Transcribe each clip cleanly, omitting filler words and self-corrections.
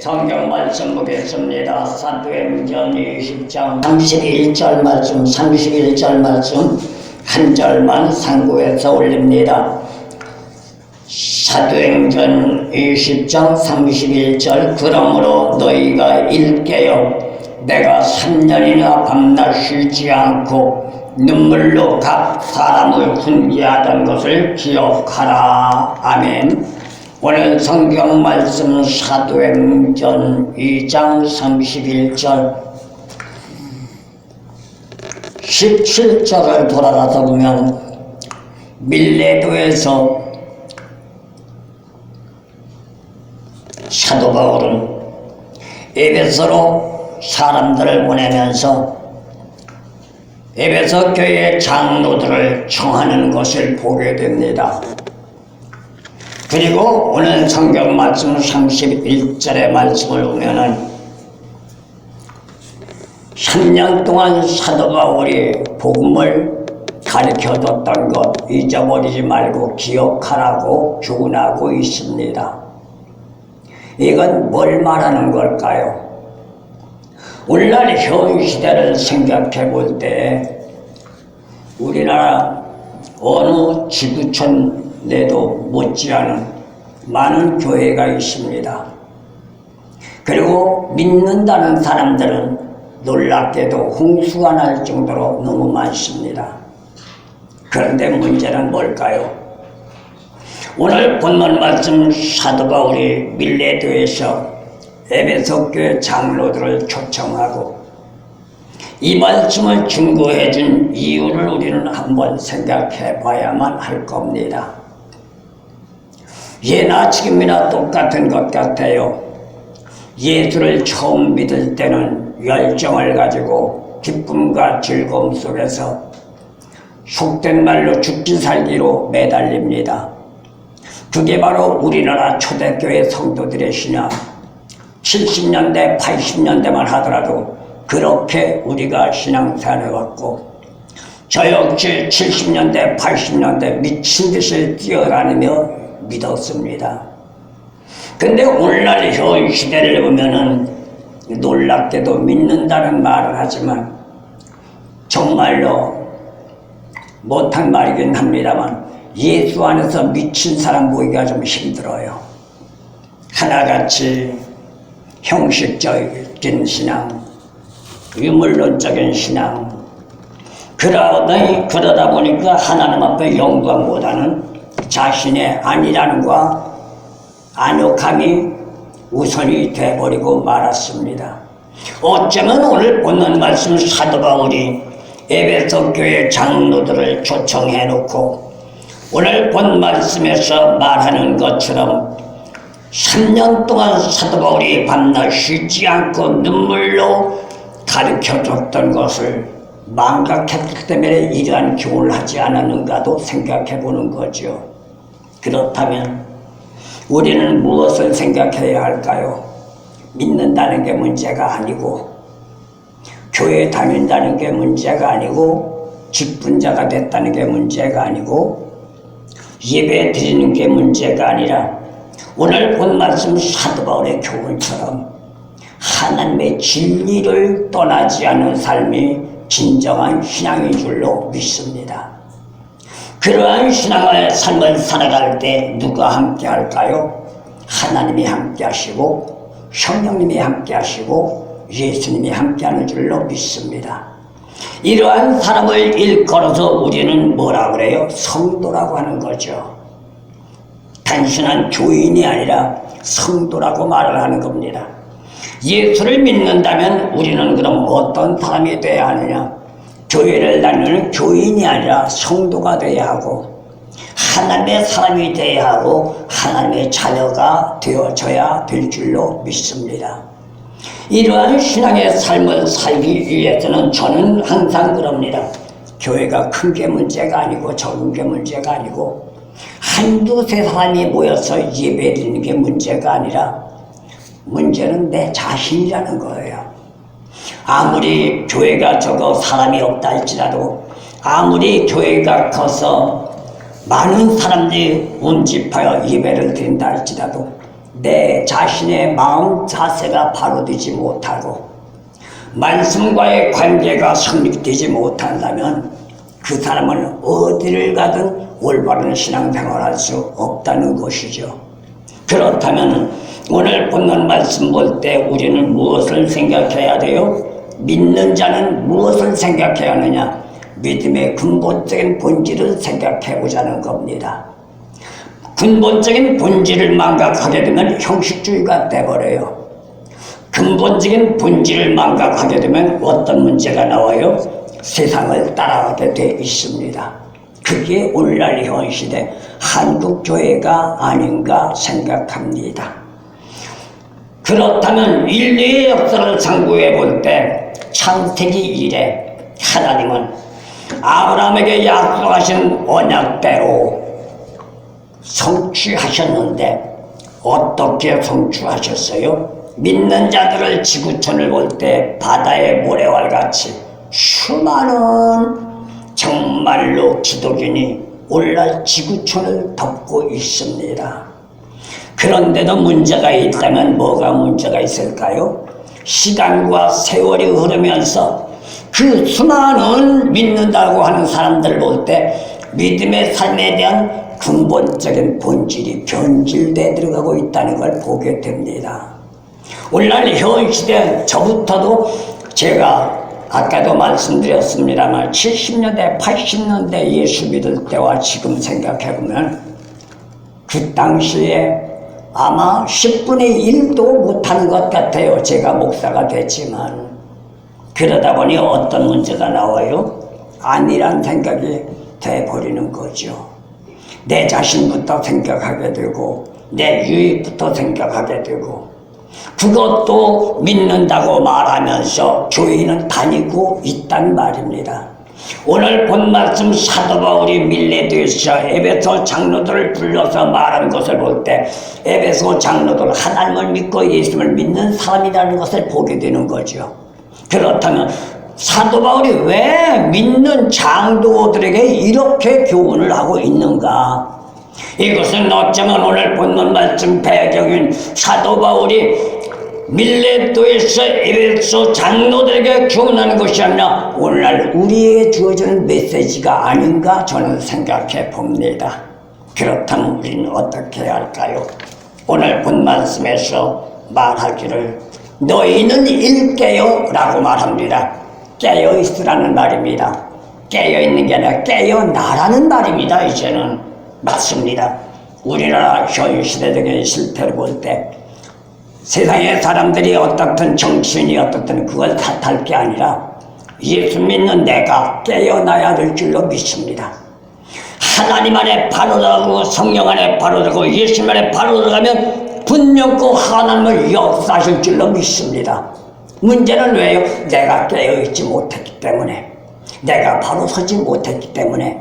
성경 말씀 보겠습니다. 사도행전 20장 31절 말씀, 31절 말씀 한 절만 상고해서 올립니다. 사도행전 20장 31절 그러므로 너희가 일깨어 내가 3년이나 밤낮 쉬지 않고 눈물로 각 사람을 훈계하던 것을 기억하라. 아멘. 오늘 성경 말씀 사도행전 2장 31절 17절을 돌아가서 보면 밀레도에서 사도 바울은 에베소로 사람들을 보내면서 에베소 교회의 장로들을 청하는 것을 보게 됩니다. 그리고 오늘 성경 말씀 31절의 말씀을 보면은 3년 동안 사도 바울이 복음을 가르쳐줬던 것 잊어버리지 말고 기억하라고 교훈하고 있습니다. 이건 뭘 말하는 걸까요? 오늘날 현 시대를 생각해 볼 때 우리나라 어느 지구촌 내도 못지않은 많은 교회가 있습니다. 그리고 믿는다는 사람들은 놀랍게도 홍수가 날 정도로 너무 많습니다. 그런데 문제는 뭘까요? 오늘 본문 말씀 사도 바울이 밀레도에서 에베소 교회 장로들을 초청하고 이 말씀을 증거해 준 이유를 우리는 한번 생각해 봐야만 할 겁니다. 예나 지금이나 똑같은 것 같아요. 예수를 처음 믿을 때는 열정을 가지고 기쁨과 즐거움 속에서 속된 말로 죽기 살기로 매달립니다. 그게 바로 우리나라 초대교회 성도들의 신앙. 70년대, 80년대만 하더라도 그렇게 우리가 신앙생활을 해왔고 저 역시 70년대, 80년대 미친 듯이 뛰어다니며 믿었습니다. 근데 오늘날 현 시대를 보면은 놀랍게도 믿는다는 말을 하지만 정말로 못한 말이긴 합니다만 예수 안에서 미친 사람 보기가 좀 힘들어요. 하나같이 형식적인 신앙, 유물론적인 신앙, 그러다 보니까 하나님 앞에 영광보다는 자신의 안일함과 안욕함이 우선이 돼버리고 말았습니다. 어쩌면 오늘 본문 말씀 사도 바울이 에베소 교회 장로들을 초청해놓고 오늘 본 말씀에서 말하는 것처럼 3년 동안 사도 바울이 밤낮 쉬지 않고 눈물로 가르쳐줬던 것을 망각했기 때문에 이러한 교훈을 하지 않았는가도 생각해 보는 거죠. 그렇다면 우리는 무엇을 생각해야 할까요? 믿는다는 게 문제가 아니고 교회 다닌다는 게 문제가 아니고 직분자가 됐다는 게 문제가 아니고 예배 드리는 게 문제가 아니라 오늘 본 말씀 사도 바울의 교훈처럼 하나님의 진리를 떠나지 않는 삶이 진정한 신앙인 줄로 믿습니다. 그러한 신앙의 삶을 살아갈 때 누가 함께 할까요? 하나님이 함께 하시고 성령님이 함께 하시고 예수님이 함께 하는 줄로 믿습니다. 이러한 사람을 일컬어서 우리는 뭐라 그래요? 성도라고 하는 거죠. 단순한 교인이 아니라 성도라고 말을 하는 겁니다. 예수를 믿는다면 우리는 그럼 어떤 사람이 돼야 하느냐? 교회를 다니는 교인이 아니라 성도가 돼야 하고 하나님의 사람이 돼야 하고 하나님의 자녀가 되어져야 될 줄로 믿습니다. 이러한 신앙의 삶을 살기 위해서는 저는 항상 그럽니다. 교회가 큰 게 문제가 아니고 적은 게 문제가 아니고 한두세 사람이 모여서 예배드리는 게 문제가 아니라 문제는 내 자신이라는 거예요. 아무리 교회가 적어 사람이 없다 할지라도 아무리 교회가 커서 많은 사람들이 운집하여 예배를 드린다 할지라도 내 자신의 마음 자세가 바로 되지 못하고 말씀과의 관계가 성립되지 못한다면 그 사람은 어디를 가든 올바른 신앙생활을 할 수 없다는 것이죠. 그렇다면 오늘 본문 말씀 볼 때 우리는 무엇을 생각해야 돼요? 믿는 자는 무엇을 생각해야 하느냐? 믿음의 근본적인 본질을 생각해 보자는 겁니다. 근본적인 본질을 망각하게 되면 형식주의가 돼버려요. 근본적인 본질을 망각하게 되면 어떤 문제가 나와요? 세상을 따라가게 돼 있습니다. 그게 오늘날 현 시대 한국교회가 아닌가 생각합니다. 그렇다면 인류의 역사를 참고해 볼 때 창세기 이래 하나님은 아브라함에게 약속하신 언약대로 성취하셨는데 어떻게 성취하셨어요? 믿는 자들을 지구촌을 볼 때 바다의 모래와 같이 수많은 정말로 기독인이 오늘날 지구촌을 덮고 있습니다. 그런데도 문제가 있다면 뭐가 문제가 있을까요? 시간과 세월이 흐르면서 그 수많은 믿는다고 하는 사람들을 볼 때 믿음의 삶에 대한 근본적인 본질이 변질되어 들어가고 있다는 걸 보게 됩니다. 오늘날 현 시대 저부터도 제가 아까도 말씀드렸습니다만 70년대 80년대 예수 믿을 때와 지금 생각해보면 그 당시에 아마 10분의 1도 못하는 것 같아요. 제가 목사가 됐지만 그러다 보니 어떤 문제가 나와요? 아니란 생각이 돼버리는 거죠. 내 자신부터 생각하게 되고 내 유익부터 생각하게 되고 그것도 믿는다고 말하면서 교회는 다니고 있단 말입니다. 오늘 본 말씀 사도 바울이 밀레도에서 에베소 장로들을 불러서 말한 것을 볼 때 에베소 장로들 하나님을 믿고 예수를 믿는 사람이라는 것을 보게 되는 거죠. 그렇다면 사도 바울이 왜 믿는 장로들에게 이렇게 교훈을 하고 있는가? 이것은 어쩌면 오늘 본문 말씀 배경인 사도 바울이 밀레도에서 에베소 장로들에게 교훈하는 것이 아니라 오늘날 우리에게 주어지는 메시지가 아닌가 저는 생각해 봅니다. 그렇다면 우리는 어떻게 해야 할까요? 오늘 본 말씀에서 말하기를 너희는 일깨요 라고 말합니다. 깨어있으라는 말입니다. 깨어있는 게 아니라 깨어나라는 말입니다. 이제는 맞습니다. 우리나라 현 시대적인 실태를 볼 때 세상의 사람들이 어떻든 정치인이 어떻든 그걸 탓할 게 아니라 예수 믿는 내가 깨어나야 될 줄로 믿습니다. 하나님 안에 바로 들어가고 성령 안에 바로 들어가고 예수 안에 바로 들어가면 분명 그 하나님을 역사하실 줄로 믿습니다. 문제는 왜요? 내가 깨어있지 못했기 때문에 내가 바로 서지 못했기 때문에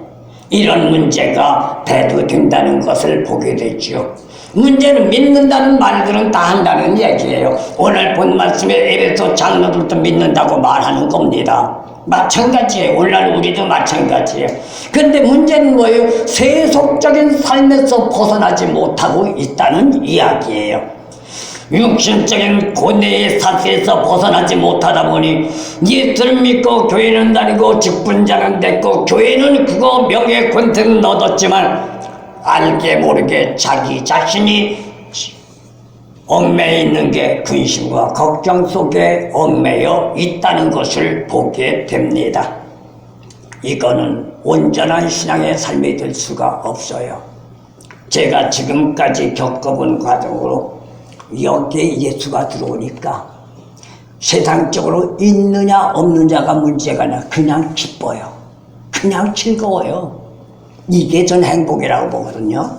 이런 문제가 대두된다는 것을 보게 되죠. 문제는 믿는다는 말들은 다 한다는 얘기예요. 오늘 본 말씀에 에베소 장로들도 믿는다고 말하는 겁니다. 마찬가지예요. 오늘날 우리도 마찬가지예요. 그런데 문제는 뭐예요? 세속적인 삶에서 벗어나지 못하고 있다는 이야기예요. 육신적인 고뇌의 사슬에서 벗어나지 못하다 보니 예수를 믿고 교회는 다니고 직분자가 됐고 교회는 그거 명예 권태는 얻었지만 알게 모르게 자기 자신이 얽매여 있는 게 근심과 걱정 속에 얽매여 있다는 것을 보게 됩니다. 이거는 온전한 신앙의 삶이 될 수가 없어요. 제가 지금까지 겪어본 과정으로 여기에 예수가 들어오니까 세상적으로 있느냐 없느냐가 문제가 아니라 그냥 기뻐요. 그냥 즐거워요. 이게 전 행복이라고 보거든요.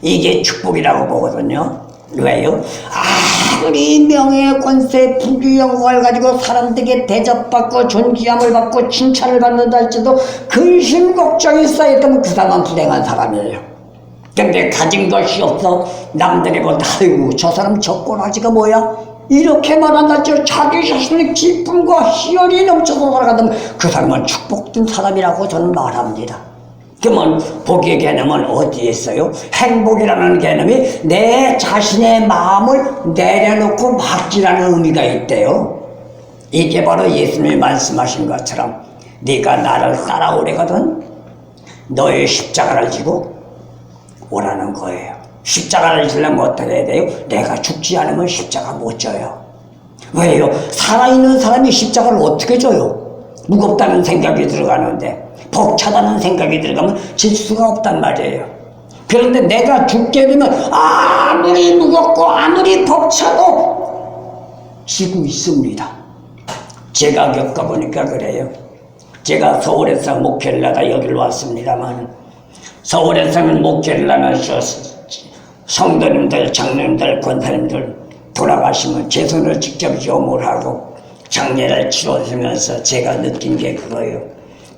이게 축복이라고 보거든요. 왜요? 아무리 명예, 권세, 부귀, 영광을 가지고 사람들에게 대접받고 존귀함을 받고 칭찬을 받는다 할지도 근심, 걱정이 쌓였다면 그 사람은 불행한 사람이에요. 근데 가진 것이 없어 남들이 보다 아이고 저 사람 저 꼬라지가 뭐야? 이렇게 말한다 할지라도 자기 자신의 기쁨과 희열이 넘쳐서 살아간다면 그 사람은 축복된 사람이라고 저는 말합니다. 그러면 복의 개념은 어디에 있어요? 행복이라는 개념이 내 자신의 마음을 내려놓고 맡기라는 의미가 있대요. 이게 바로 예수님이 말씀하신 것처럼 네가 나를 따라오려거든 너의 십자가를 지고 오라는 거예요. 십자가를 지려면 어떻게 해야 돼요? 내가 죽지 않으면 십자가 못 져요. 왜요? 살아있는 사람이 십자가를 어떻게 져요? 무겁다는 생각이 들어가는데, 벅차다는 생각이 들어가면 질 수가 없단 말이에요. 그런데 내가 죽게 되면 아무리 무겁고 아무리 벅차도 지고 있습니다. 제가 겪어보니까 그래요. 제가 서울에서 목회를 하다 여기로 왔습니다만, 서울에서는 목회를 하면서 성도님들, 장로님들, 권사님들 돌아가시면 제 손을 직접 조물하고 장례를 치러주면서 제가 느낀 게 그거예요.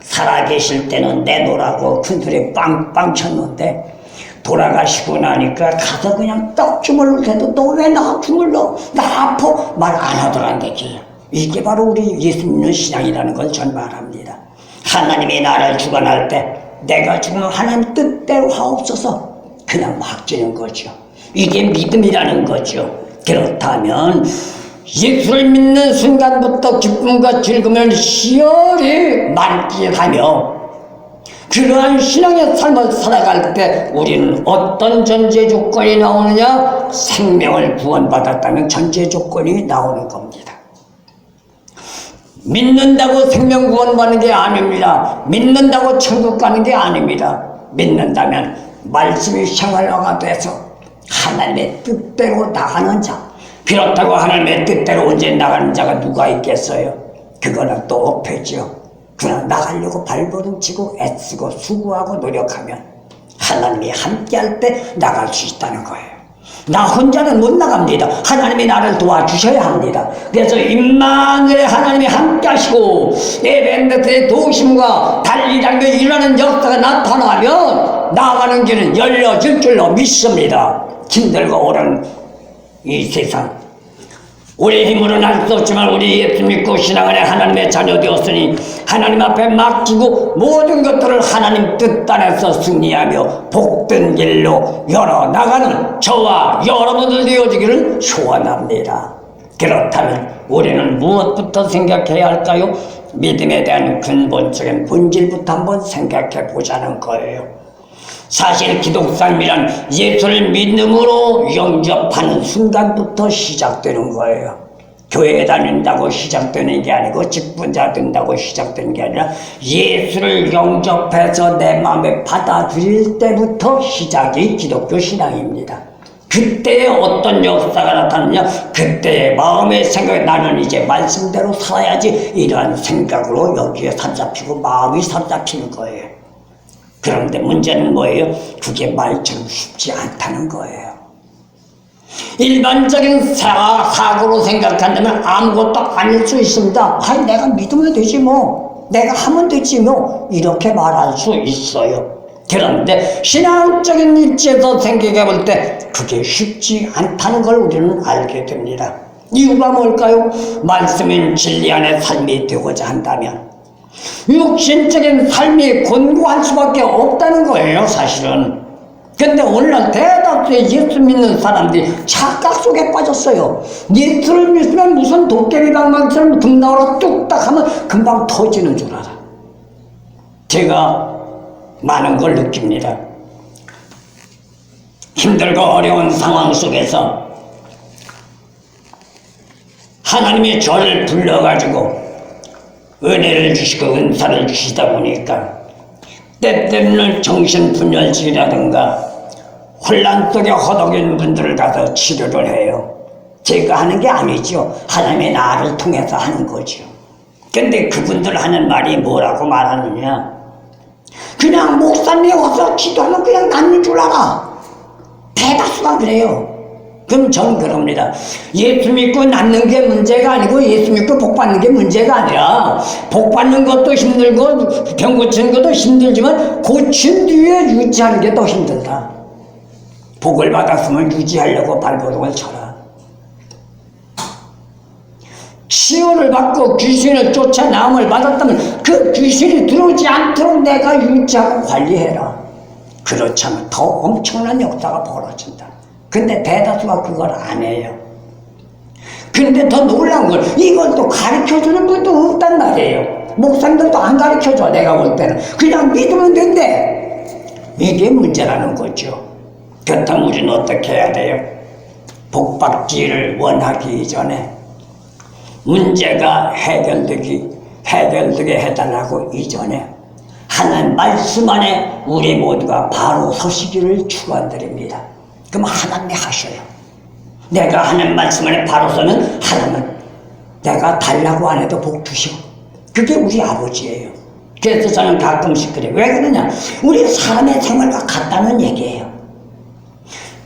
살아계실 때는 내놓으라고 큰소리 빵빵 쳤는데 돌아가시고 나니까 가서 그냥 떡 주물러 대도 너 왜 나 주물러? 나 아파? 말 안 하더란 얘기예요. 이게 바로 우리 예수 믿는 신앙이라는 걸 전 말합니다. 하나님이 나를 주관할 때 내가 죽으면 하나님 뜻대로 하옵소서 그냥 맡기는 거죠. 이게 믿음이라는 거죠. 그렇다면 예수를 믿는 순간부터 기쁨과 즐거움을 시열히 만끽하며 그러한 신앙의 삶을 살아갈 때 우리는 어떤 전제 조건이 나오느냐? 생명을 구원받았다는 전제 조건이 나오는 겁니다. 믿는다고 생명 구원받는 게 아닙니다. 믿는다고 천국 가는 게 아닙니다. 믿는다면 말씀이 생활화가 돼서 하나님의 뜻대로 나가는 자, 그렇다고 하나님의 뜻대로 언제 나가는 자가 누가 있겠어요? 그거는 또 없겠죠. 그냥 나가려고 발버둥치고 애쓰고 수고하고 노력하면 하나님이 함께할 때 나갈 수 있다는 거예요. 나 혼자는 못 나갑니다. 하나님이 나를 도와주셔야 합니다. 그래서 임마누엘 하나님이 함께 하시고 에벤데스의 도우심과 달리장며 일하는 역사가 나타나면 나가는 길은 열려질 줄로 믿습니다. 힘들고 어려운 이 세상 우리 힘으로는 할 수 없지만 우리 예수 믿고 신앙 안에 하나님의 자녀 되었으니 하나님 앞에 맡기고 모든 것들을 하나님 뜻 안에서 승리하며 복된 길로 열어나가는 저와 여러분들 되어지기를 소원합니다. 그렇다면 우리는 무엇부터 생각해야 할까요? 믿음에 대한 근본적인 본질부터 한번 생각해 보자는 거예요. 사실 기독삶이란 예수를 믿음으로 영접하는 순간부터 시작되는 거예요. 교회에 다닌다고 시작되는 게 아니고 직분자 된다고 시작되는 게 아니라 예수를 영접해서 내 마음에 받아들일 때부터 시작이 기독교 신앙입니다. 그때에 어떤 역사가 나타나냐? 그때의 마음의 생각에 나는 이제 말씀대로 살아야지 이러한 생각으로 여기에 사로잡히고 마음이 사로잡히는 거예요. 그런데 문제는 뭐예요? 그게 말처럼 쉽지 않다는 거예요. 일반적인 사고로 생각한다면 아무것도 아닐 수 있습니다. 아니 내가 믿으면 되지 뭐, 내가 하면 되지 뭐, 이렇게 말할 수 있어요. 그런데 신앙적인 입지에서 생각해 볼 때 그게 쉽지 않다는 걸 우리는 알게 됩니다. 이유가 뭘까요? 말씀인 진리 안에 삶이 되고자 한다면 육신적인 삶이 곤고할 수밖에 없다는 거예요, 사실은. 근데 오늘날 대다수의 예수 믿는 사람들이 착각 속에 빠졌어요. 예수를 믿으면 무슨 도깨비 방망이처럼 금나오로 뚝딱 하면 금방 터지는 줄 알아. 제가 많은 걸 느낍니다. 힘들고 어려운 상황 속에서 하나님이 저를 불러가지고 은혜를 주시고 은사를 주시다 보니까 때때로는 정신분열증이라든가 혼란 속에 허덕인 분들을 가서 치료를 해요. 제가 하는 게 아니죠. 하나님의 나를 통해서 하는 거죠. 근데 그분들 하는 말이 뭐라고 말하느냐? 그냥 목사님이 와서 기도하면 그냥 낫는 줄 알아. 대다수가 그래요. 그럼 저는 그럽니다. 예수 믿고 낫는 게 문제가 아니고 예수 믿고 복 받는 게 문제가 아니라 복 받는 것도 힘들고 병 고치는 것도 힘들지만 고친 뒤에 유지하는 게 더 힘들다. 복을 받았으면 유지하려고 발버둥을 쳐라. 치유를 받고 귀신을 쫓아 나음을 받았다면 그 귀신이 들어오지 않도록 내가 유지하고 관리해라. 그렇지 않으면 더 엄청난 역사가 벌어진다. 근데 대다수가 그걸 안 해요. 근데 더 놀라운 건 이걸 또 가르쳐주는 분도 없단 말이에요. 목사님들도 안 가르쳐줘. 내가 볼 때는 그냥 믿으면 된대. 이게 문제라는 거죠. 그렇다면 우리는 어떻게 해야 돼요? 복받기를 원하기 이전에 문제가 해결되게 해달라고 이전에 하나님 말씀 안에 우리 모두가 바로 서시기를 축원드립니다. 그럼 하나님이 하셔요. 내가 하나님 말씀 안에 바로 서면 하나님은 내가 달라고 안 해도 복 주시고, 그게 우리 아버지예요. 그래서 저는 가끔씩 그래요. 왜 그러냐? 우리 사람의 생활과 같다는 얘기예요.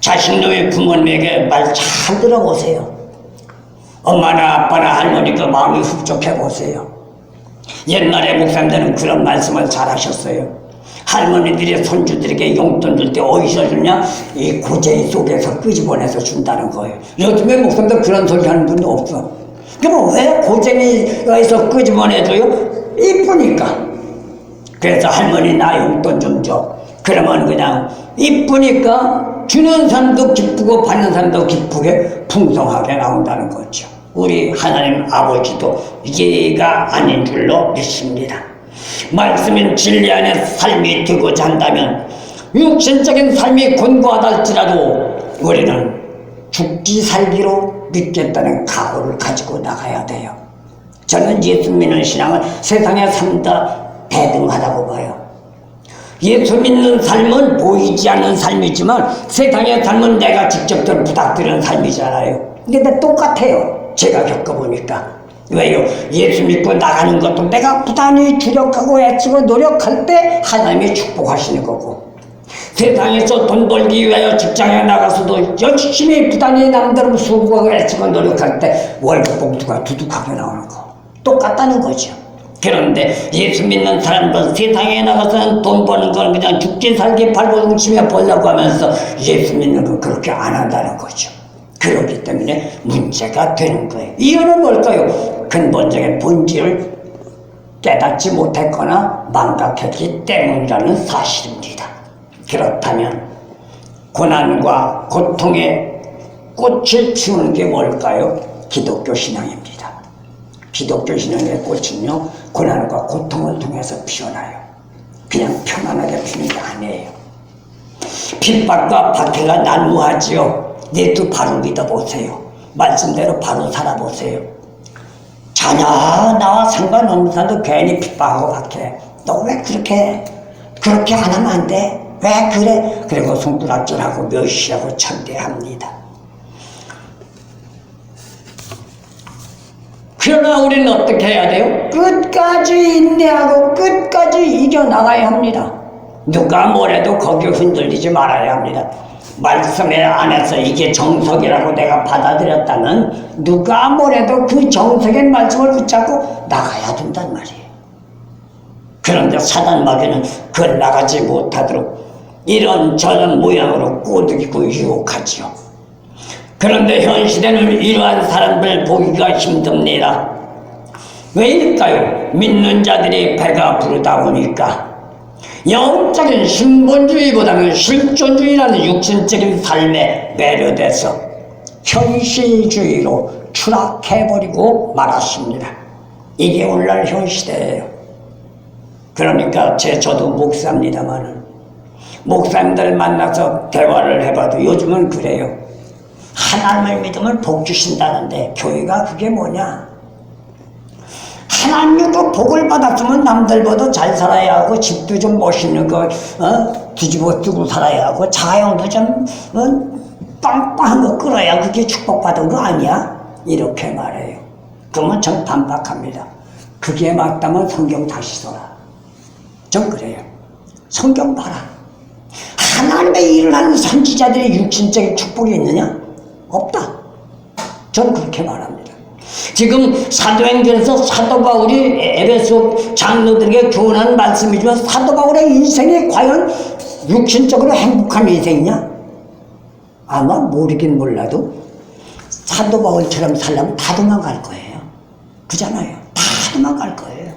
자식놈의 부모님에게 말 잘 들어보세요. 엄마나 아빠나 할머니가 마음이 흡족해 보세요. 옛날에 목사님들은 그런 말씀을 잘 하셨어요. 할머니들이 손주들에게 용돈 줄 때 어디서 주냐? 이 고재희 속에서 끄집어내서 준다는 거예요. 요즘에 목사님들 그런 소리 하는 분도 없어. 그럼 왜 고재희에서 끄집어내줘요? 이쁘니까. 그래서 할머니 나 용돈 좀 줘. 그러면 그냥 이쁘니까 주는 사람도 기쁘고 받는 사람도 기쁘게 풍성하게 나온다는 거죠. 우리 하나님 아버지도 이해가 아닌 줄로 믿습니다. 말씀인 진리 안에 삶이 되고자 한다면 육신적인 삶이 곤고하다 할지라도 우리는 죽기 살기로 믿겠다는 각오를 가지고 나가야 돼요. 저는 예수 믿는 신앙은 세상의 삶과 대등하다고 봐요. 예수 믿는 삶은 보이지 않는 삶이지만 세상의 삶은 내가 직접 부닥뜨리는 삶이잖아요. 근데 똑같아요. 제가 겪어보니까. 왜요? 예수 믿고 나가는 것도 내가 부단히 주력하고 애쓰고 노력할 때 하나님이 축복하시는 거고, 세상에서 돈 벌기 위하여 직장에 나가서도 열심히 부단히 남들은 수고하고 애쓰고 노력할 때 월급 봉투가 두둑하게 나오는 거 똑같다는 거죠. 그런데 예수 믿는 사람들은 세상에 나가서는 돈 버는 건 그냥 죽기 살기 발버둥치며 벌려고 하면서 예수 믿는 건 그렇게 안 한다는 거죠. 그렇기 때문에 문제가 되는 거예요. 이유는 뭘까요? 근본적인 본질을 깨닫지 못했거나 망각했기 때문이라는 사실입니다. 그렇다면 고난과 고통의 꽃을 피우는 게 뭘까요? 기독교 신앙입니다. 기독교 신앙의 꽃은요, 고난과 고통을 통해서 피어나요. 그냥 편안하게 피는 게 아니에요. 핍박과 박해가 난무하지요. 내도 바로 믿어보세요. 말씀대로 바로 살아보세요. 전혀 나와 상관없는 사람도 괜히 핍박하고 박해. 너 왜 그렇게 안 하면 안 돼? 왜 그래? 그리고 손가락질하고 멸시하고 천대합니다. 그러나 우리는 어떻게 해야 돼요? 끝까지 인내하고 끝까지 이겨나가야 합니다. 누가 뭐래도 거기 흔들리지 말아야 합니다. 말씀에 안에서 이게 정석이라고 내가 받아들였다면 누가 뭐래도 그 정석의 말씀을 붙잡고 나가야 된단 말이에요. 그런데 사단 마귀는 그걸 나가지 못하도록 이런저런 모양으로 꼬드기고 유혹하지요. 그런데 현 시대는 이러한 사람들 보기가 힘듭니다. 왜일까요? 믿는 자들이 배가 부르다 보니까 영적인 신본주의보다는 실존주의라는 육신적인 삶에 매료돼서 현실주의로 추락해버리고 말았습니다. 이게 오늘날 현 시대예요. 그러니까 저도 목사입니다만은 목사님들 만나서 대화를 해봐도 요즘은 그래요. 하나님을 믿으면 복 주신다는데 교회가 그게 뭐냐? 하나님 믿고 복을 받았으면 남들보다 잘 살아야 하고 집도 좀 멋있는 거 뒤집어 쓰고 살아야 하고 자영도 좀 빵빵한 거 끌어야 그게 축복받은 거 아니야? 이렇게 말해요. 그러면 전 반박합니다. 그게 맞다면 성경 다시 써라. 전 그래요. 성경 봐라. 하나님의 일을 하는 선지자들이 육신적인 축복이 있느냐? 없다. 전 그렇게 말합니다. 지금 사도행전에서 사도 바울이 에베소 장로들에게 교훈한 말씀이지만 사도 바울의 인생이 과연 육신적으로 행복한 인생이냐? 아마 모르긴 몰라도 사도 바울처럼 살려면 다 도망갈 거예요. 그잖아요. 다 도망갈 거예요.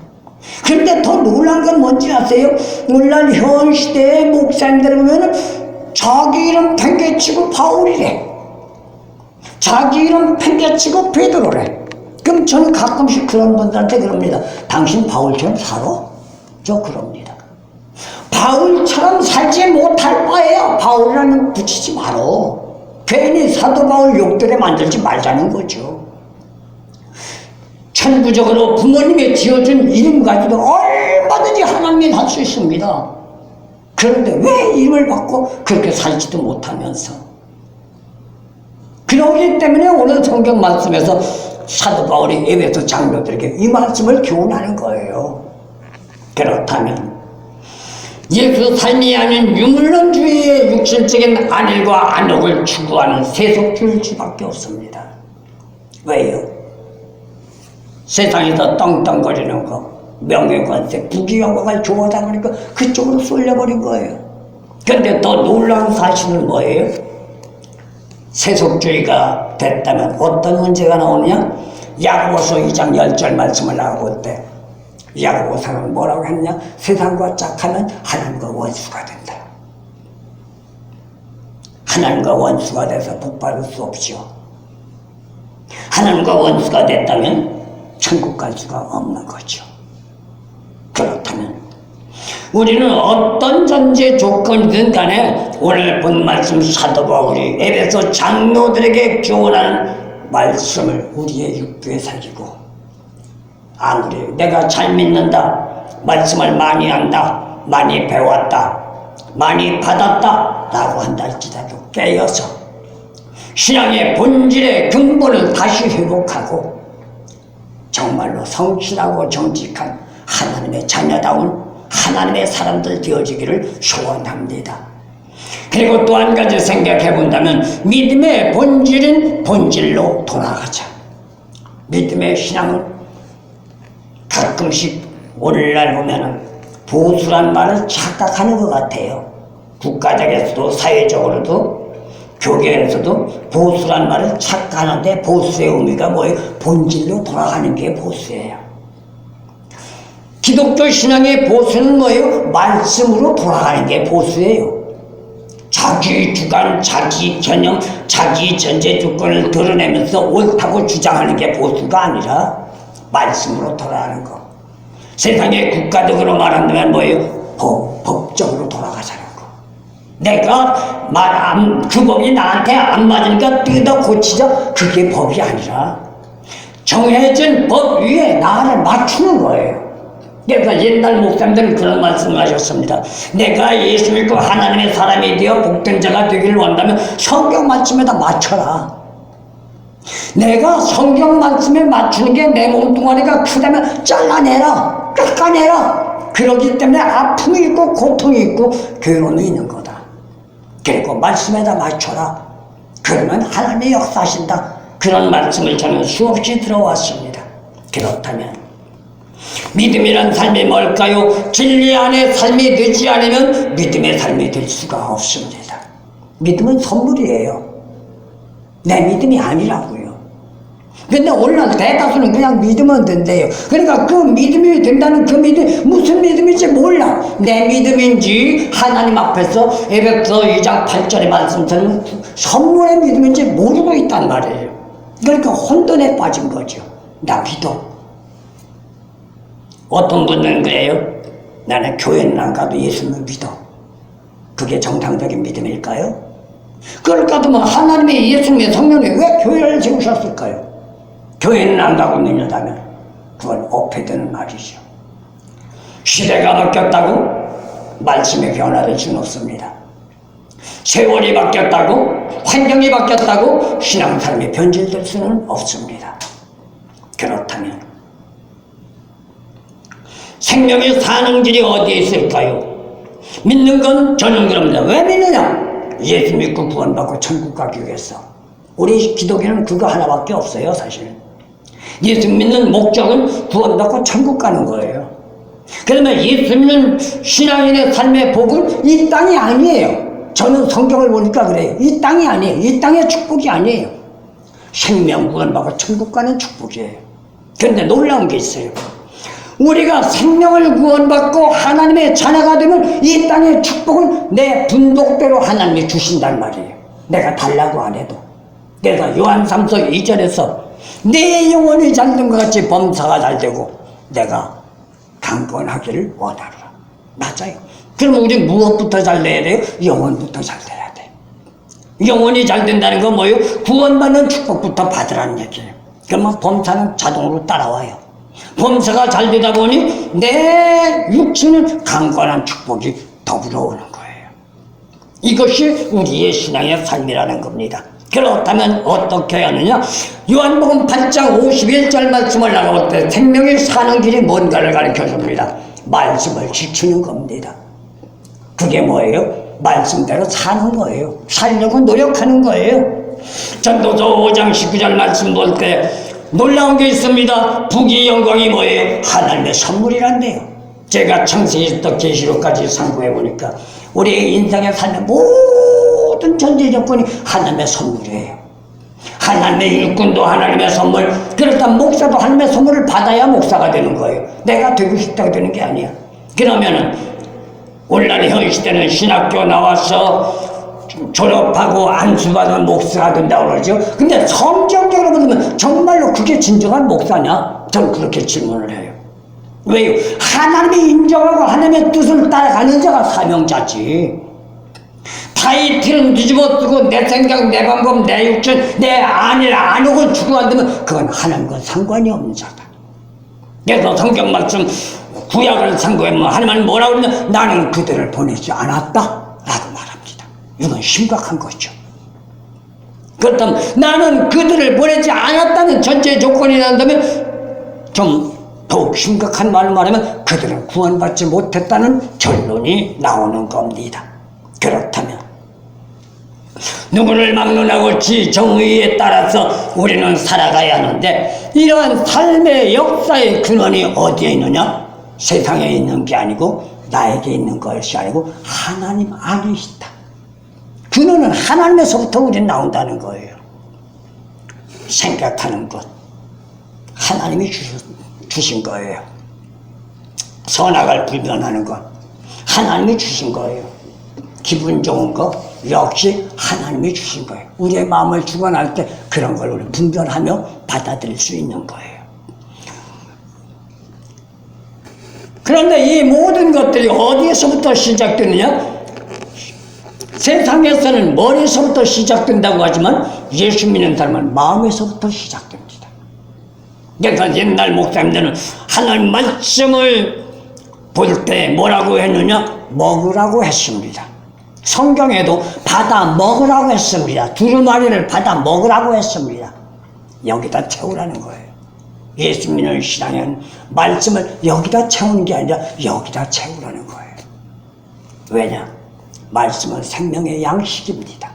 그런데 더 놀란 건 뭔지 아세요? 오늘날 현 시대의 목사님들 보면은 자기 이름 팽개치고 바울이래. 자기 이름 팽개치고 베드로래. 그럼 저는 가끔씩 그런 분들한테 그럽니다. 당신 바울처럼 살아? 저 그럽니다. 바울처럼 살지 못할 바에요. 바울이라는 붙이지 말어. 괜히 사도 바울 욕들에 만들지 말자는 거죠. 천부적으로 부모님이 지어준 이름 가지고 얼마든지 하나님이 할 수 있습니다. 그런데 왜 이름을 받고 그렇게 살지도 못하면서. 그러기 때문에 오늘 성경 말씀에서 사도 바울이 에베소 장로들에게 이 말씀을 교훈하는 거예요. 그렇다면 예수 삶이 아닌 유물론주의의 육신적인 안일과 안욕을 추구하는 세속주의일 수밖에 없습니다. 왜요? 세상에서 떵떵거리는 거, 명예권세, 부귀영광을 좋아하다 보니까 그쪽으로 쏠려버린 거예요. 그런데 더 놀라운 사실은 뭐예요? 세속주의가 됐다면 어떤 문제가 나오느냐? 야고보서 2장 10절 말씀을 나올 때 야고보서는 뭐라고 했냐? 세상과 짝하면 하나님과 원수가 된다. 하나님과 원수가 돼서 복받을 수 없죠. 하나님과 원수가 됐다면 천국 갈 수가 없는 거죠. 그렇다면 우리는 어떤 전제 조건이든 간에 오늘 본 말씀 사도 바울이 에베소 장로들에게 교훈하는 말씀을 우리의 육두에 새기고 아무리 내가 잘 믿는다, 말씀을 많이 한다, 많이 배웠다, 많이 받았다 라고 한다 할지라도 깨어서 신앙의 본질의 근본을 다시 회복하고 정말로 성실하고 정직한 하나님의 자녀다운 하나님의 사람들 되어지기를 소원합니다. 그리고 또 한 가지 생각해 본다면 믿음의 본질인 본질로 돌아가자. 믿음의 신앙은 가끔씩 오늘날 보면은 보수란 말을 착각하는 것 같아요. 국가적에서도 사회적으로도 교계에서도 보수란 말을 착각하는데 보수의 의미가 뭐예요? 본질로 돌아가는 게 보수예요. 기독교 신앙의 보수는 뭐예요? 말씀으로 돌아가는 게 보수예요. 자기 주관, 자기 개념, 자기 전제 조건을 드러내면서 옳다고 주장하는 게 보수가 아니라 말씀으로 돌아가는 거. 세상의 국가적으로 말한다면 뭐예요? 법적으로 돌아가자는 거. 내가 그 법이 나한테 안 맞으니까 뜯어 고치자. 그게 법이 아니라 정해진 법 위에 나를 맞추는 거예요. 그러니까 옛날 목사님들은 그런 말씀을 하셨습니다. 내가 예수 믿고 하나님의 사람이 되어 복된 자가 되기를 원한다면 성경 말씀에다 맞춰라. 내가 성경 말씀에 맞추는 게 내 몸뚱아리가 크다면 잘라내라, 깎아내라. 그러기 때문에 아픔이 있고 고통이 있고 괴로움이 있는 거다. 그리고 말씀에다 맞춰라. 그러면 하나님이 역사하신다. 그런 말씀을 저는 수없이 들어왔습니다. 그렇다면 믿음이란 삶이 뭘까요? 진리 안에 삶이 되지 않으면 믿음의 삶이 될 수가 없습니다. 믿음은 선물이에요. 내 믿음이 아니라고요. 근데 오늘날 대다수는 그냥 믿으면 된대요. 그러니까 그 믿음이 된다는 그 믿음이 무슨 믿음인지 몰라. 내 믿음인지 하나님 앞에서 에베소 2장 8절의 말씀처럼 선물의 믿음인지 모르고 있단 말이에요. 그러니까 혼돈에 빠진 거죠. 나 믿어. 어떤 분들은 그래요. 나는 교회는 안 가도 예수님을 믿어. 그게 정상적인 믿음일까요? 그럴까도 뭐 하나님의 예수님의 성령이 왜 교회를 세우셨을까요? 교회는 안 가고 믿는다면 그건 어폐되는 말이죠. 시대가 바뀌었다고 말씀의 변화될 수는 없습니다. 세월이 바뀌었다고 환경이 바뀌었다고 신앙사람이 변질될 수는 없습니다. 그렇다면 생명의 사는 길이 어디에 있을까요? 믿는 건 저는 그럽니다. 왜 믿느냐? 예수 믿고 구원받고 천국 가기 위해서. 우리 기독교는 그거 하나밖에 없어요, 사실. 예수 믿는 목적은 구원받고 천국 가는 거예요. 그러면 예수 믿는 신앙인의 삶의 복은 이 땅이 아니에요. 저는 성경을 보니까 그래요. 이 땅이 아니에요. 이 땅의 축복이 아니에요. 생명 구원받고 천국 가는 축복이에요. 그런데 놀라운 게 있어요. 우리가 생명을 구원받고 하나님의 자녀가 되면 이 땅의 축복을 내 분복대로 하나님이 주신단 말이에요. 내가 달라고 안 해도. 그래서 요한 3서 2절에서 내 영혼이 잘된 것 같이 범사가 잘되고 내가 강건하기를 원하노라. 맞아요. 그럼 우리 무엇부터 잘 돼야 돼요? 영혼부터 잘 돼야 돼요. 영혼이 잘 된다는 건 뭐예요? 구원받는 축복부터 받으라는 얘기예요. 그러면 범사는 자동으로 따라와요. 범사가 잘 되다 보니 내 육신은 강건한 축복이 더불어 오는 거예요. 이것이 우리의 신앙의 삶이라는 겁니다. 그렇다면 어떻게 해야 하느냐? 요한복음 8장 51절 말씀을 나가볼 때 생명이 사는 길이 뭔가를 가르쳐줍니다. 말씀을 지키는 겁니다. 그게 뭐예요? 말씀대로 사는 거예요. 살려고 노력하는 거예요. 전도서 5장 19절 말씀 볼 때 놀라운 게 있습니다. 북이 영광이 뭐예요? 하나님의 선물이란데요. 제가 창세기부터 계시록까지 상고해 보니까 우리의 인생의 삶의 모든 전제 조건이 하나님의 선물이에요. 하나님의 일꾼도 하나님의 선물, 그렇다면 목사도 하나님의 선물을 받아야 목사가 되는 거예요. 내가 되고 싶다고 되는 게 아니야. 그러면은 오늘날 현 시대는 신학교 나와서 졸업하고 안수받은 목사가 된다고 그러죠. 근데 성경적으로 보면 정말로 그게 진정한 목사냐? 저는 그렇게 질문을 해요. 왜요? 하나님이 인정하고 하나님의 뜻을 따라가는 자가 사명자지. 타이틀은 뒤집어 쓰고 내 생각, 내 방법, 내 육신, 내 아니라 안 오고 추구한다면 그건 하나님과 상관이 없는 자다. 그래서 성경 말씀 구약을 상고하면 하나님은 뭐라고 그러냐? 나는 그들을 보내지 않았다 라고 말합니다. 이건 심각한 거죠. 그렇다면 나는 그들을 보내지 않았다는 전제 조건이 난다면 좀 더욱 심각한 말로 말하면 그들은 구원받지 못했다는 결론이 나오는 겁니다. 그렇다면 누구를 막론하고 지 정의에 따라서 우리는 살아가야 하는데 이러한 삶의 역사의 근원이 어디에 있느냐? 세상에 있는 게 아니고 나에게 있는 것이 아니고 하나님 안에 있다. 근원은 하나님에서부터 우리는 나온다는 거예요. 생각하는 것 하나님이 주신 거예요. 선악을 분별하는 것 하나님이 주신 거예요. 기분 좋은 거 역시 하나님이 주신 거예요. 우리의 마음을 주관할 때 그런 걸 우리 분별하며 받아들일 수 있는 거예요. 그런데 이 모든 것들이 어디에서부터 시작되느냐? 세상에서는 머리에서부터 시작된다고 하지만 예수 믿는 사람은 마음에서부터 시작됩니다. 그러니까 옛날 목사님들은 하나님 말씀을 볼 때 뭐라고 했느냐? 먹으라고 했습니다. 성경에도 받아 먹으라고 했습니다. 두루마리를 받아 먹으라고 했습니다. 여기다 채우라는 거예요. 예수 믿는 신앙은 말씀을 여기다 채우는 게 아니라 여기다 채우라는 거예요. 왜냐? 말씀은 생명의 양식입니다.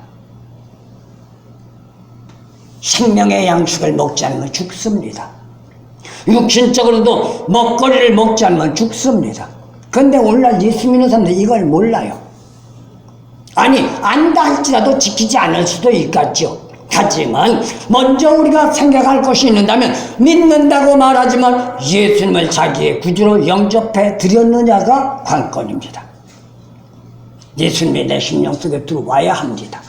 생명의 양식을 먹지 않으면 죽습니다. 육신적으로도 먹거리를 먹지 않으면 죽습니다. 그런데 오늘날 예수 믿는 사람들 이걸 몰라요. 아니 안다 할지라도 지키지 않을 수도 있겠죠. 하지만 먼저 우리가 생각할 것이 있는다면 믿는다고 말하지만 예수님을 자기의 구주로 영접해 드렸느냐가 관건입니다. 예수님이 내 심령 속에 들어와야 합니다.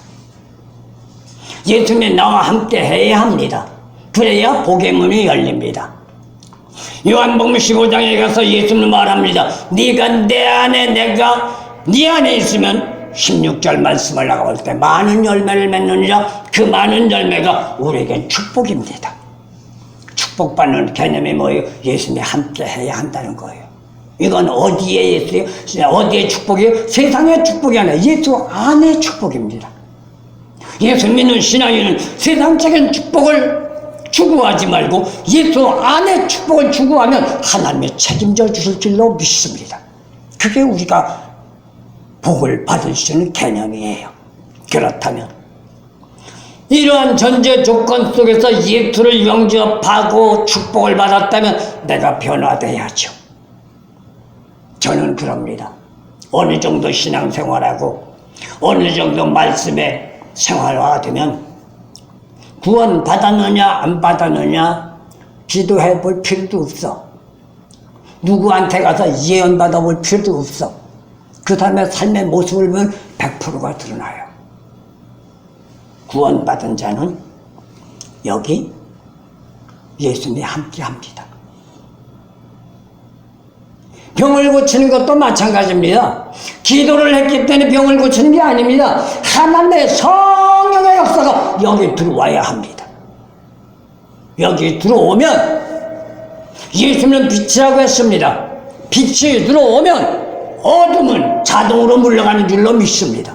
예수님이 나와 함께 해야 합니다. 그래야 복의 문이 열립니다. 요한복음 15장에 가서 예수님은 말합니다. 네가 내 안에 내가 네 안에 있으면 16절 말씀을 나가볼 때 많은 열매를 맺느니라. 그 많은 열매가 우리에겐 축복입니다. 축복받는 개념이 뭐예요? 예수님이 함께 해야 한다는 거예요. 이건 어디에 예수예요? 어디에 축복이에요? 세상의 축복이 아니라 예수 안의 축복입니다. 예수 믿는 신앙인은 세상적인 축복을 추구하지 말고 예수 안의 축복을 추구하면 하나님이 책임져 주실 줄로 믿습니다. 그게 우리가 복을 받을 수 있는 개념이에요. 그렇다면 이러한 전제 조건 속에서 예수를 영접하고 축복을 받았다면 내가 변화돼야죠. 저는 그럽니다. 어느 정도 신앙생활하고 어느 정도 말씀에 생활화되면 구원 받았느냐 안 받았느냐 기도해 볼 필요도 없어. 누구한테 가서 예언 받아볼 필요도 없어. 그 사람의 삶의 모습을 보면 100%가 드러나요. 구원받은 자는 여기 예수님이 함께 합니다. 병을 고치는 것도 마찬가지입니다. 기도를 했기 때문에 병을 고치는 게 아닙니다. 하나님의 성령의 역사가 여기 들어와야 합니다. 여기 들어오면 예수님은 빛이라고 했습니다. 빛이 들어오면 어둠은 자동으로 물러가는 줄로 믿습니다.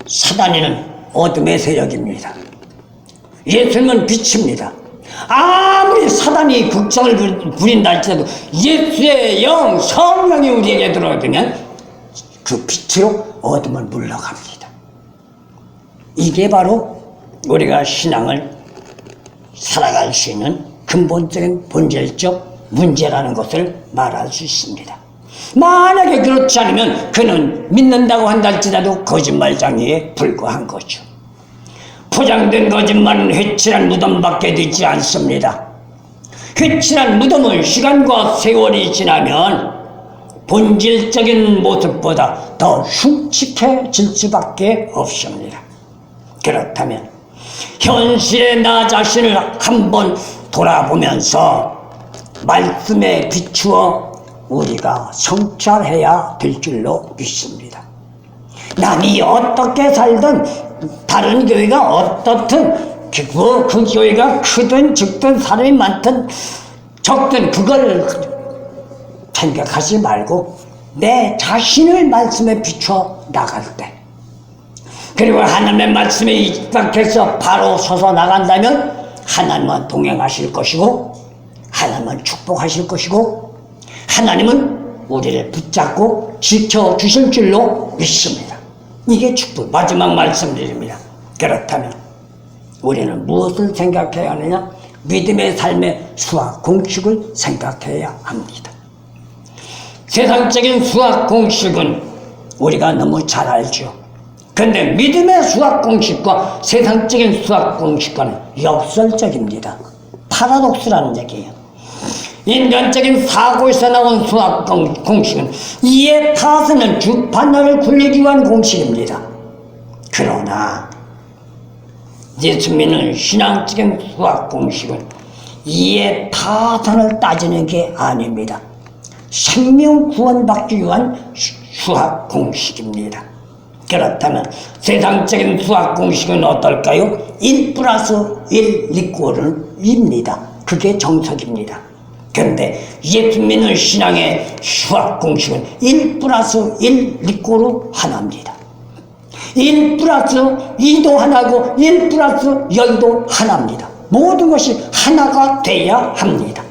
사단이는 어둠의 세력입니다. 예수님은 빛입니다. 아무리 사단이 극성을 부린다 할지라도 예수의 영, 성령이 우리에게 들어오면 그 빛으로 어둠을 물러갑니다. 이게 바로 우리가 신앙을 살아갈 수 있는 근본적인 본질적 문제라는 것을 말할 수 있습니다. 만약에 그렇지 않으면 그는 믿는다고 한다 할지라도 거짓말장애에 불과한 거죠. 포장된 거짓말은 회칠한 무덤밖에 되지 않습니다. 회칠한 무덤은 시간과 세월이 지나면 본질적인 모습보다 더 흉측해질 수밖에 없습니다. 그렇다면 현실의 나 자신을 한번 돌아보면서 말씀에 비추어 우리가 성찰해야 될 줄로 믿습니다. 남이 어떻게 살든 다른 교회가 어떻든 그 교회가 크든 적든 사람이 많든 적든 그걸 생각하지 말고 내 자신을 말씀에 비춰 나갈 때 그리고 하나님의 말씀에 입각해서 바로 서서 나간다면 하나님은 동행하실 것이고 하나님은 축복하실 것이고 하나님은 우리를 붙잡고 지켜주실 줄로 믿습니다. 이게 축복, 마지막 말씀드립니다. 그렇다면 우리는 무엇을 생각해야 하느냐? 믿음의 삶의 수학 공식을 생각해야 합니다. 세상적인 수학 공식은 우리가 너무 잘 알죠. 그런데 믿음의 수학 공식과 세상적인 수학 공식과는 역설적입니다. 파라독스라는 얘기예요. 인간적인 사고에서 나온 수학 공식은 이에 타서는 주판을 굴리기 위한 공식입니다. 그러나 예수 믿는 신앙적인 수학 공식은 이에 타선을 따지는 게 아닙니다. 생명 구원받기 위한 수학 공식입니다. 그렇다면 세상적인 수학 공식은 어떨까요? 1 플러스 1 이꼴은 2입니다. 그게 정석입니다. 그런데 예수 믿는 신앙의 수학 공식은 1 플러스 1 이꼴은 하나입니다. 1 플러스 2도 하나고 1 플러스 0도 하나입니다. 모든 것이 하나가 돼야 합니다.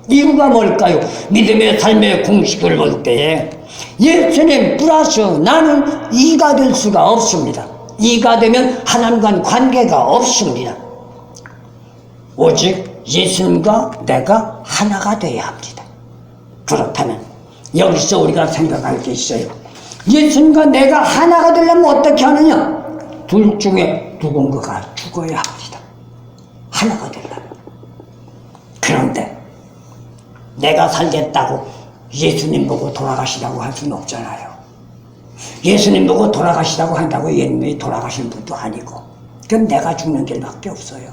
이유가 뭘까요? 믿음의 삶의 공식을 볼 때에 예수님 플러스 나는 2가 될 수가 없습니다. 2가 되면 하나님과 관계가 없습니다. 오직 예수님과 내가 하나가 돼야 합니다. 그렇다면 여기서 우리가 생각할 게 있어요. 예수님과 내가 하나가 되려면 어떻게 하느냐? 둘 중에 누군가가 죽어야 합니다. 하나가 되려면. 그런데 내가 살겠다고 예수님 보고 돌아가시라고 할 수는 없잖아요. 예수님 보고 돌아가시라고 한다고 예수님이 돌아가신 분도 아니고 그럼 내가 죽는 길밖에 없어요.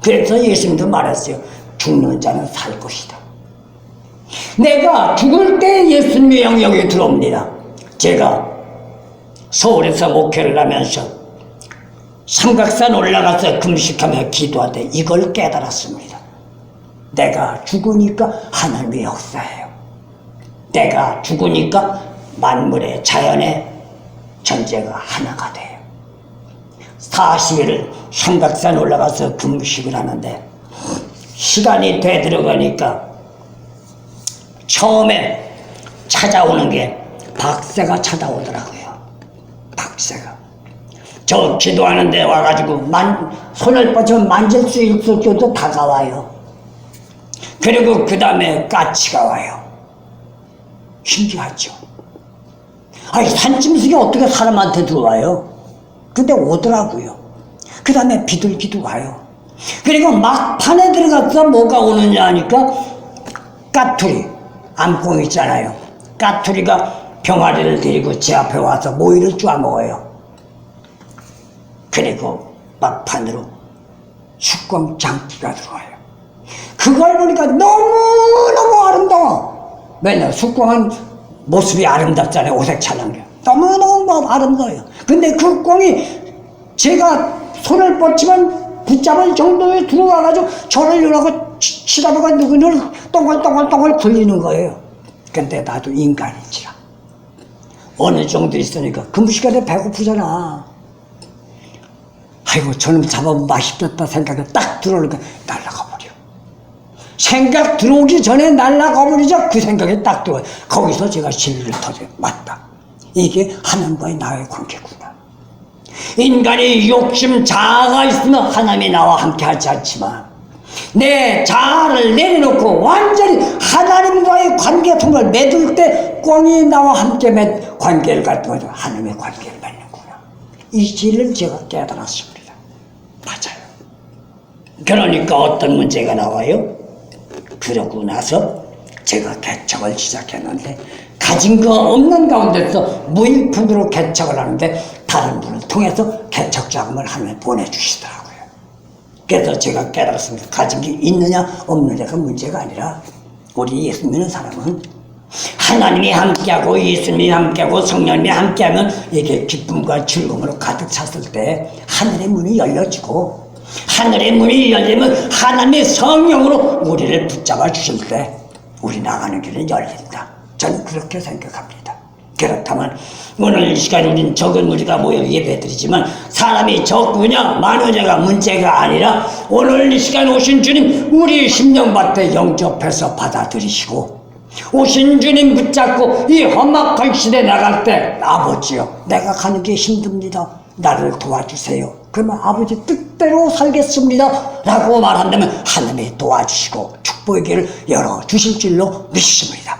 그래서 예수님도 말했어요. 죽는 자는 살 것이다. 내가 죽을 때 예수님의 영역에 들어옵니다. 제가 서울에서 목회를 하면서 삼각산 올라가서 금식하며 기도하되 이걸 깨달았습니다. 내가 죽으니까 하나님의 역사예요. 내가 죽으니까 만물의 자연의 전제가 하나가 돼요. 40일을 삼각산 올라가서 금식을 하는데 시간이 되들어가니까 처음에 찾아오는 게 박새가 찾아오더라고요. 박새가. 저 기도하는데 와가지고 손을 뻗으면 만질 수 있을 정도 다가와요. 그리고 그 다음에 까치가 와요. 신기하죠. 아니 산짐승이 어떻게 사람한테 들어와요? 근데 오더라고요. 그 다음에 비둘기도 와요. 그리고 막판에 들어가서 뭐가 오느냐 하니까 까투리, 암꽁 있잖아요. 까투리가 병아리를 데리고 제 앞에 와서 모이를 쪼아먹어요. 그리고 막판으로 숙광 장기가 들어와요. 그걸 보니까 너무너무 아름다워. 왜냐, 숙광은 모습이 아름답잖아요. 오색찬한 게. 너무너무 아름다워요. 근데 그 꽁이 제가 손을 뻗치면 붙잡을 정도에 들어와가지고 저를 이러고 치다보가 누구를 동글동글동글 굴리는 거예요. 근데 나도 인간이지라. 어느 정도 있으니까 금시간에 배고프잖아. 아이고 저놈 잡아보면 맛있겠다 생각이 딱 들어오니까 날아가 버려. 생각 들어오기 전에 날아가 버리죠. 그 생각이 딱 들어와요. 거기서 제가 진리를 터져요. 맞다. 이게 하나님과의 나의 관계구나. 인간이 욕심 자아가 있으면 하나님이 나와 함께 하지 않지만 내 자아를 내려놓고 완전히 하나님과의 관계통을 맺을 때 꽁이 나와 함께 관계를 갖고 하나님의 관계를 맺는구나. 이 진리를 제가 깨달았습니다. 맞아요. 그러니까 어떤 문제가 나와요? 그러고 나서 제가 개척을 시작했는데 가진 거 없는 가운데서 무일푼으로 개척을 하는데 다른 분을 통해서 개척 자금을 하나님 보내주시더라고요. 그래서 제가 깨달았습니다. 가진 게 있느냐 없느냐가 문제가 아니라 우리 예수 믿는 사람은 하나님이 함께하고 예수님이 함께하고 성령님이 함께하면 이게 기쁨과 즐거움으로 가득 찼을 때 하늘의 문이 열려지고 하늘의 문이 열리면 하나님의 성령으로 우리를 붙잡아 주실 때 우리 나가는 길은 열린다. 저는 그렇게 생각합니다. 그렇다면 오늘 이 시간에 우리는 적은 우리가 모여 예배드리지만 사람이 적으냐 많으냐가 문제가 아니라 오늘 이 시간에 오신 주님 우리 심령밭에 영접해서 받아들이시고 오신 주님 붙잡고 이 험악한 시대 나갈 때 아버지요 내가 가는 게 힘듭니다. 나를 도와주세요. 그러면 아버지 뜻대로 살겠습니다 라고 말한다면 하나님이 도와주시고 축복의 길을 열어주실 줄로 믿습니다.